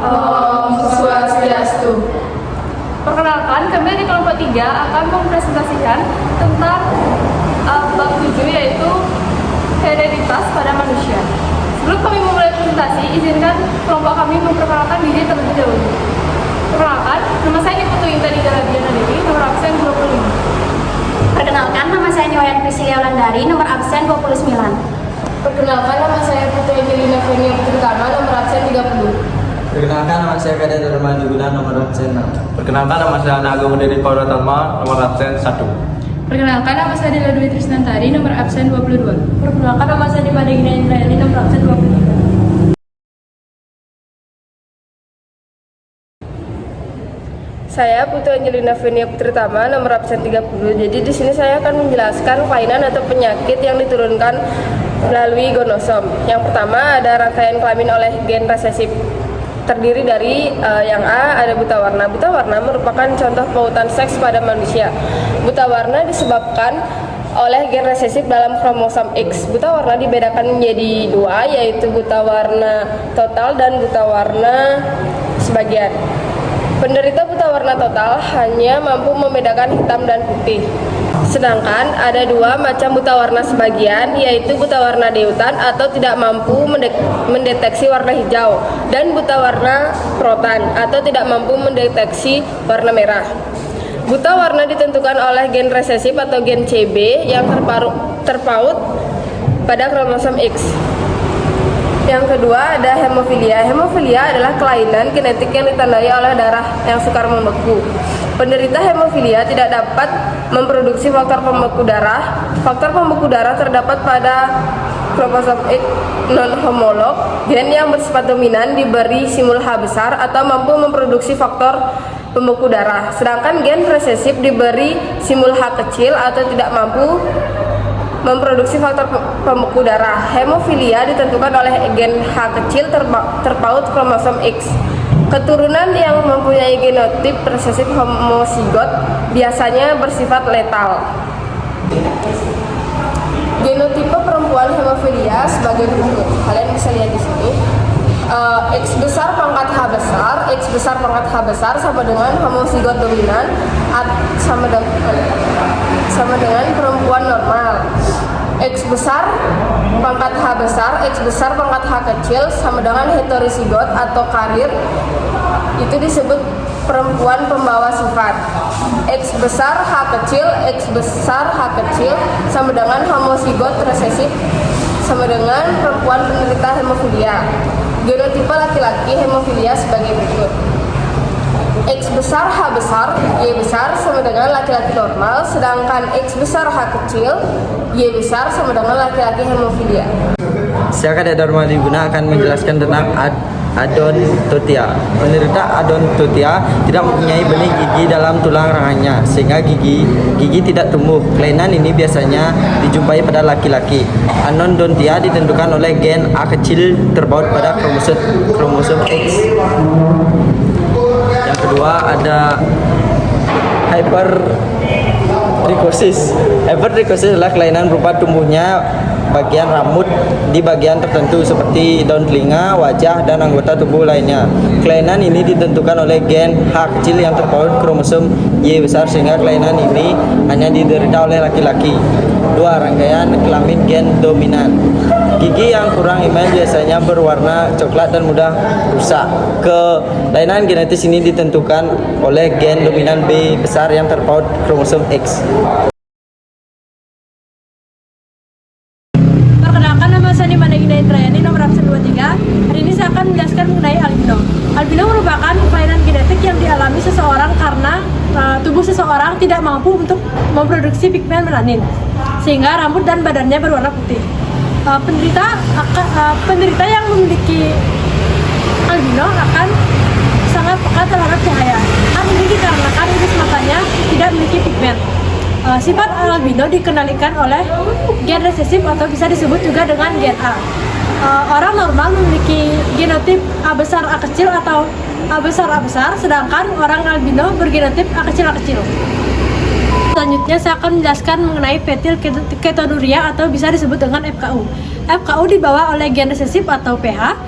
Om Swastiastu. Perkenalkan, kami dari kelompok 3 akan mempresentasikan tentang bab 7, yaitu hereditas pada manusia. Sebelum kami memulai presentasi, izinkan kelompok kami memperkenalkan diri terlebih dahulu. Perkenalkan, nama saya Niputu Inta Didara Diana Dewi, nomor absen 25. Perkenalkan, nama saya Niwayan Priscilia Wulandari, nomor absen 29. Perkenalkan, nama saya Putri Angelina Fenia Putritama, nomor absen 30. Perkenalkan, nama saya Kadek Dharma Juguna, nomor absen 6. Perkenalkan, nama saya Agung Diri Purwatama, nomor absen 1. Perkenalkan, nama saya Dela Dwi Trisnantari, nomor absen 22. Perkenalkan, nama saya Dimana Gina Indrayani, nomor absen 23. Saya Putri Angelina Fenia Putritama, nomor absen 30. Jadi di sini saya akan menjelaskan kelainan atau penyakit yang diturunkan melalui gonosom. Yang pertama ada rangkaian kelamin oleh gen resesif. Terdiri dari yang A ada buta warna. Buta warna merupakan contoh pautan seks pada manusia. Buta warna disebabkan oleh gen resesif dalam kromosom X. Buta warna dibedakan menjadi dua, yaitu buta warna total dan buta warna sebagian. Penderita buta warna total hanya mampu membedakan hitam dan putih. Sedangkan ada dua macam buta warna sebagian, yaitu buta warna deutan atau tidak mampu mendeteksi warna hijau, dan buta warna protan atau tidak mampu mendeteksi warna merah. Buta warna ditentukan oleh gen resesif atau gen CB yang terpaut pada kromosom X. Yang kedua ada hemofilia. Hemofilia adalah kelainan genetik yang ditandai oleh darah yang sukar membeku. Penderita hemofilia tidak dapat memproduksi faktor pembeku darah. Faktor pembeku darah terdapat pada kromosom X non-homolog. Gen yang bersifat dominan diberi simul H besar atau mampu memproduksi faktor pembeku darah. Sedangkan gen resesif diberi simul H kecil atau tidak mampu memproduksi faktor pembeku darah. Hemofilia ditentukan oleh gen H kecil terpaut kromosom X. Keturunan yang mempunyai genotip resesif homozigot biasanya bersifat letal. Genotipe perempuan hemofilia sebagai berikut. Kalian bisa lihat di sini. X besar pangkat H besar, X besar pangkat H besar sama dengan homozigot dominan sama dengan perempuan normal. X besar pangkat H besar, X besar pangkat H kecil sama dengan heterozigot atau karir, itu disebut perempuan pembawa sifat. X besar H kecil, X besar H kecil sama dengan homozigot resesif sama dengan perempuan penderita hemofilia. Genotipe laki-laki hemofilia sebagai berikut. X besar H besar, Y besar sama dengan laki-laki normal, sedangkan X besar H kecil, Y besar sama dengan laki-laki hemofilia. Saya Kadek Dharma Juguna akan menjelaskan tentang adontotia. Penderita adontotia tidak mempunyai benih gigi dalam tulang rahangnya, sehingga gigi tidak tumbuh. Kelainan ini biasanya dijumpai pada laki-laki. Anodontia ditentukan oleh gen A kecil terpaut pada kromosom X. Yang kedua ada hypertrichosis. Hypertrichosis adalah kelainan berupa tumbuhnya bagian rambut di bagian tertentu seperti daun telinga, wajah, dan anggota tubuh lainnya. Kelainan ini ditentukan oleh gen H kecil yang terpaut kromosom Y besar, sehingga kelainan ini hanya diderita oleh laki-laki. 2. Rangkaian kelamin gen dominan. Gigi yang kurang email biasanya berwarna coklat dan mudah rusak. Kelainan genetis ini ditentukan oleh gen dominan B besar yang terpaut kromosom X. Perkenalkan, nama saya Dimana Gina Indrayani, nomor absen 23. Hari ini saya akan menjelaskan mengenai albino. Albino merupakan kelainan genetik yang dialami seseorang karena tubuh seseorang tidak mampu untuk memproduksi pigmen melanin, sehingga rambut dan badannya berwarna putih. Penderita yang memiliki albino akan sangat peka terhadap cahaya. Hal ini dikarenakan iris matanya tidak memiliki pigmen. Sifat albino dikendalikan oleh gen resesif atau bisa disebut juga dengan gen A. Orang normal memiliki genotip A besar A kecil atau A besar A besar, sedangkan orang albino bergenotip A kecil A kecil. Selanjutnya saya akan menjelaskan mengenai fetil ketonuria atau bisa disebut dengan FKU. FKU dibawa oleh gen resesif atau PH,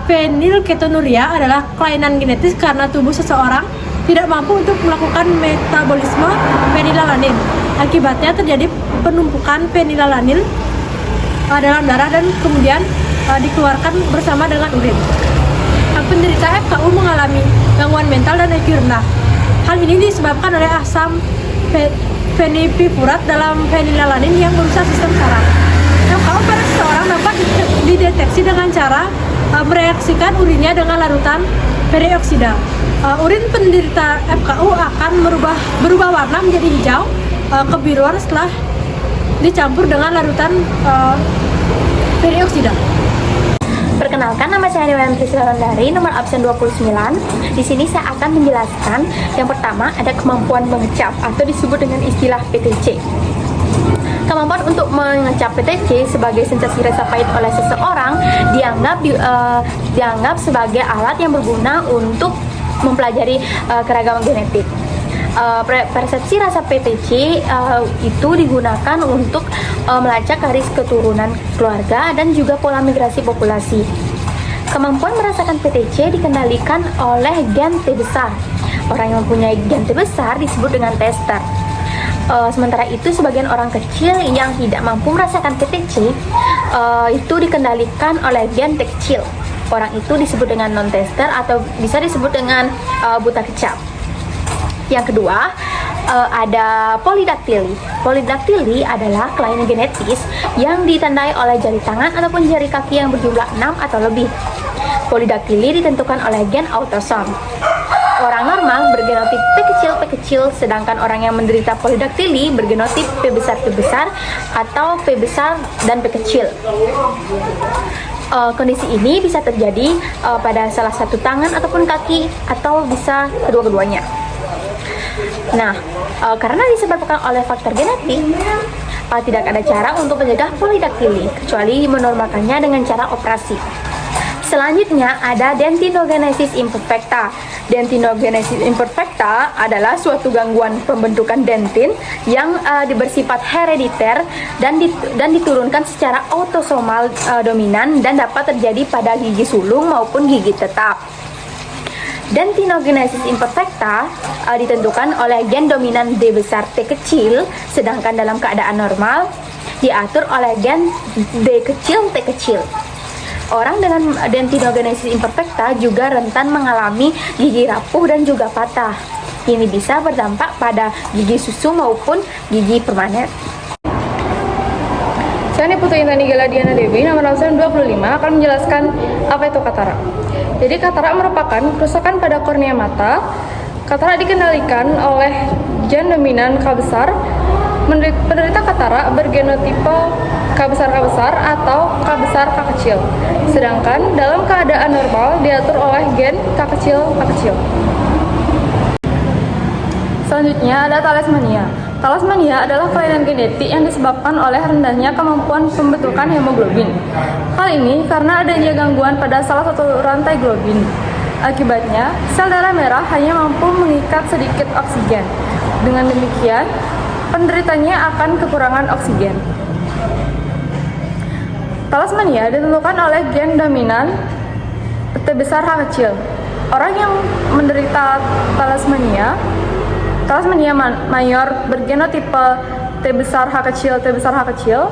fenilketonuria adalah kelainan genetis karena tubuh seseorang tidak mampu untuk melakukan metabolisme fenilalanin. Akibatnya terjadi penumpukan fenilalanin dalam darah dan kemudian dikeluarkan bersama dengan urin. Penderita FKU mengalami gangguan mental dan IQ rendah. Hal ini disebabkan oleh asam fenipifurat dalam fenilalanin yang merusak sistem saraf. FKU pada seseorang dapat dideteksi dengan cara mereaksikan urinnya dengan larutan perioksida. Urin penderita FKU akan berubah warna menjadi hijau kebiruan setelah dicampur dengan larutan perioksida. Perkenalkan, nama saya Dewi Priscilla Wulandari, nomor absen 29. Di sini saya akan menjelaskan yang pertama ada kemampuan mengecap atau disebut dengan istilah PTC. Kemampuan untuk mengecap PTC sebagai sensasi rasa pahit oleh seseorang dianggap sebagai alat yang berguna untuk mempelajari keragaman genetik. Persepsi rasa PTC itu digunakan untuk melacak garis keturunan keluarga dan juga pola migrasi populasi. Kemampuan merasakan PTC dikendalikan oleh gen T besar. Orang yang mempunyai gen T besar disebut dengan tester. Sementara itu sebagian orang kecil yang tidak mampu merasakan PTC itu dikendalikan oleh gen T kecil. Orang itu disebut dengan non-tester atau bisa disebut dengan buta kecap. Yang kedua, ada polidaktili. Polidaktili adalah kelainan genetis yang ditandai oleh jari tangan ataupun jari kaki yang berjumlah 6 atau lebih. Polidaktili ditentukan oleh gen autosom. Orang normal bergenotip P kecil, sedangkan orang yang menderita polidaktili bergenotip P besar atau P besar dan P kecil. Kondisi ini bisa terjadi pada salah satu tangan ataupun kaki atau bisa kedua-keduanya. Nah, karena disebabkan oleh faktor genetik, tidak ada cara untuk mencegah polidaktili kecuali menormalkannya dengan cara operasi. Selanjutnya ada dentinogenesis imperfecta. Dentinogenesis imperfecta adalah suatu gangguan pembentukan dentin yang bersifat herediter dan diturunkan secara autosomal dominan dan dapat terjadi pada gigi sulung maupun gigi tetap. Dentinogenesis imperfecta ditentukan oleh gen dominan D besar T kecil, sedangkan dalam keadaan normal diatur oleh gen D kecil T kecil. Orang dengan dentinogenesis imperfecta juga rentan mengalami gigi rapuh dan juga patah. Ini bisa berdampak pada gigi susu maupun gigi permanen. Saya Putri Intan Galadiana Dewi, nomor absen 25, akan menjelaskan apa itu katarak. Jadi katarak merupakan kerusakan pada kornea mata. Katarak dikendalikan oleh gen dominan K besar. Penderita katarak bergenotipe K besar atau K besar K kecil. Sedangkan dalam keadaan normal diatur oleh gen K kecil. Selanjutnya ada thalassemia. Thalassemia adalah kelainan genetik yang disebabkan oleh rendahnya kemampuan pembentukan hemoglobin. Hal ini karena adanya gangguan pada salah satu rantai globin. Akibatnya, sel darah merah hanya mampu mengikat sedikit oksigen. Dengan demikian, penderitanya akan kekurangan oksigen. Thalassemia ditentukan oleh gen dominan T besar H kecil. Orang yang menderita thalassemia mayor bergenotipe T besar H kecil.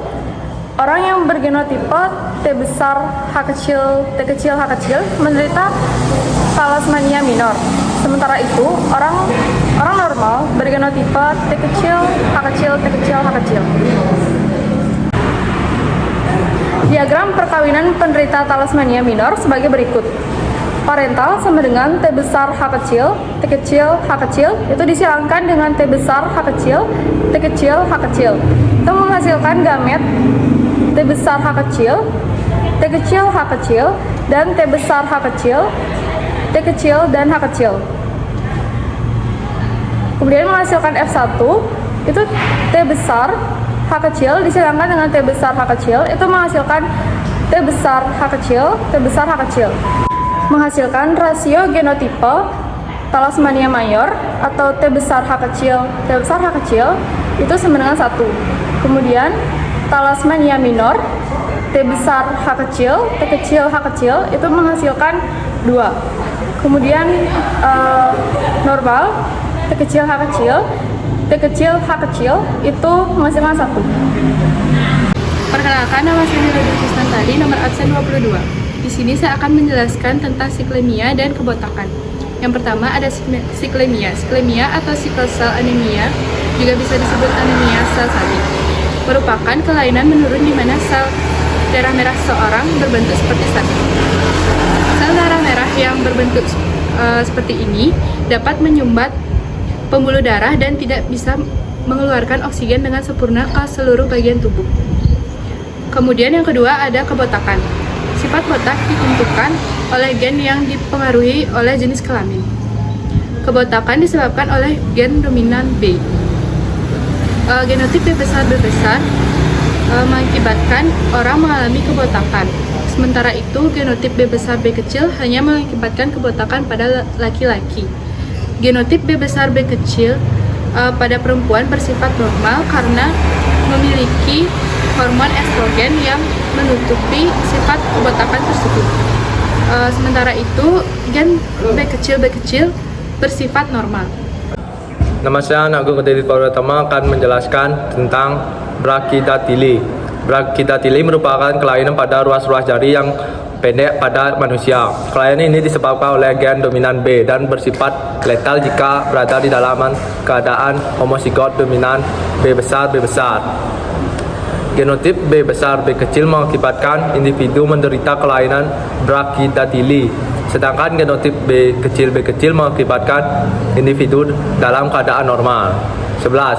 Orang yang bergenotipe T besar H kecil menderita thalassemia minor. Sementara itu, orang normal bergenotipe T kecil. Diagram perkawinan penderita thalassemia minor sebagai berikut. Parental sama dengan T besar H kecil, itu disilangkan dengan T besar H kecil. Itu menghasilkan gamet T besar H kecil, dan T besar H kecil, dan H kecil. Kemudian menghasilkan F1, itu T besar H kecil disilangkan dengan T besar H kecil, itu menghasilkan T besar H kecil. Menghasilkan rasio genotipe thalassemia mayor atau T besar H kecil itu sama dengan 1. Kemudian thalassemia minor T besar H kecil, T kecil H kecil itu menghasilkan 2. Kemudian normal T kecil H kecil, T kecil H kecil itu menghasilkan 1. Perkenalkan, nama saya Nurul Kristan tadi, nomor absen 22. Di sini saya akan menjelaskan tentang siklemia dan kebotakan. Yang pertama ada siklemia. Siklemia atau sickle cell anemia juga bisa disebut anemia sel salib. Merupakan kelainan menurun di mana sel darah merah seseorang berbentuk seperti sapi. Sel darah merah yang berbentuk seperti ini dapat menyumbat pembuluh darah dan tidak bisa mengeluarkan oksigen dengan sempurna ke seluruh bagian tubuh. Kemudian yang kedua ada kebotakan. Sifat botak ditentukan oleh gen yang dipengaruhi oleh jenis kelamin. Kebotakan disebabkan oleh gen dominan B. Genotip B besar mengakibatkan orang mengalami kebotakan. Sementara itu, genotip B besar B kecil hanya mengakibatkan kebotakan pada laki-laki. Genotip B besar B kecil pada perempuan bersifat normal karena memiliki hormon estrogen yang menutupi sifat kebotakan tersebut. Sementara itu, gen B kecil bersifat normal. Nama saya Agung Gede Pratama akan menjelaskan tentang brachydactyly. Brachydactyly merupakan kelainan pada ruas-ruas jari yang pendek pada manusia. Kelainan ini disebabkan oleh gen dominan B dan bersifat letal jika berada di dalam keadaan homozigot dominan B besar. Genotip B besar B kecil mengakibatkan individu menderita kelainan brachydactyly, sedangkan genotip B kecil mengakibatkan individu dalam keadaan normal. 11.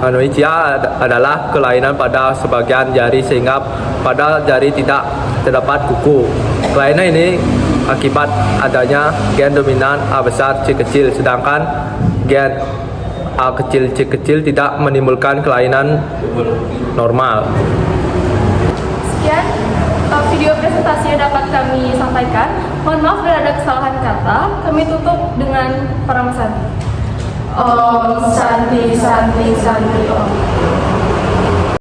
Anoitia adalah kelainan pada sebagian jari sehingga pada jari tidak terdapat kuku. Kelainan ini akibat adanya gen dominan A besar C kecil, sedangkan gen A kecil C kecil tidak menimbulkan kelainan normal. Sekian video presentasi yang dapat kami sampaikan. Mohon maaf bila ada kesalahan kata. Kami tutup dengan Paramasanti. Om Santi Santi Santi Om.